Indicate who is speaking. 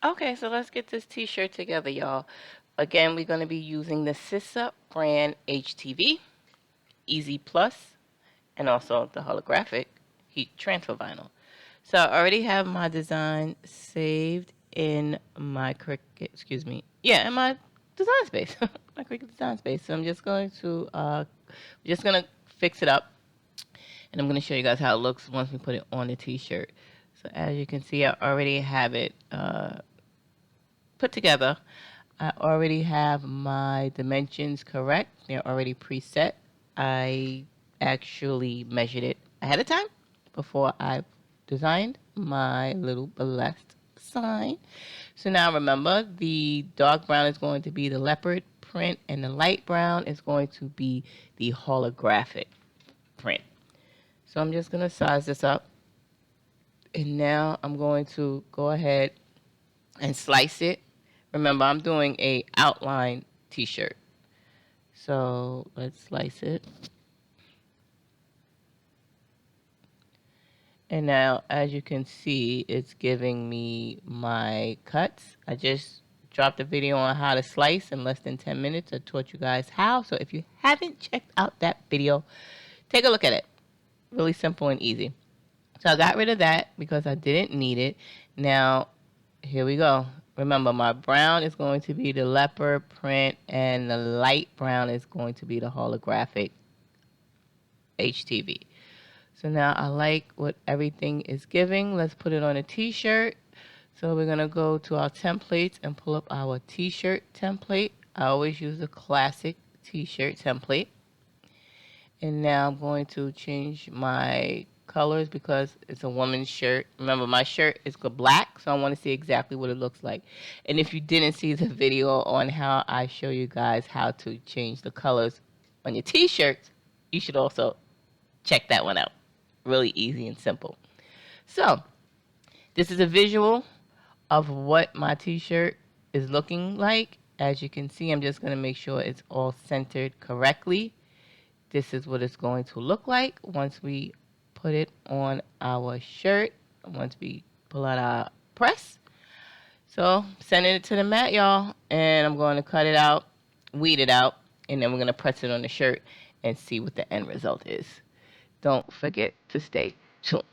Speaker 1: Okay, so let's get this t-shirt together, y'all. Again, we're going to be using the Siser brand HTV, Easy Plus, and also the holographic heat transfer vinyl. So I already have my design saved in my Cricut, in my design space, my Cricut design space. So I'm just gonna fix it up, and I'm gonna show you guys how it looks once we put it on the t-shirt. So as you can see, I already have it put together. I already have my dimensions correct. They're already preset. I actually measured it ahead of time before I designed my little blessed sign. So now remember, the dark brown is going to be the leopard print and the light brown is going to be the holographic print. So I'm just going to size this up. And now I'm going to go ahead and slice it. Remember, I'm doing a outline t-shirt. So let's slice it. And now, as you can see, it's giving me my cuts. I just dropped a video on how to slice in less than 10 minutes. I taught you guys how. So if you haven't checked out that video, take a look at it. Really simple and easy. So I got rid of that because I didn't need it. Now, here we go. Remember, my brown is going to be the leopard print and the light brown is going to be the holographic HTV. So now I like what everything is giving. Let's put it on a t-shirt. So we're going to go to our templates and pull up our t-shirt template. I always use the classic t-shirt template. And now I'm going to change my colors because it's a woman's shirt. Remember, my shirt is black, so I want to see exactly what it looks like. And if you didn't see the video on how I show you guys how to change the colors on your t-shirts, you should also check that one out. Really easy and simple. So this is a visual of what my t-shirt is looking like. As you can see, I'm just going to make sure it's all centered correctly. This is what it's going to look like once we put it on our shirt, once we pull out our press. So sending it to the mat, y'all, and I'm going to cut it out, weed it out, and then we're going to press it on the shirt and see what the end result is. Don't forget to stay tuned.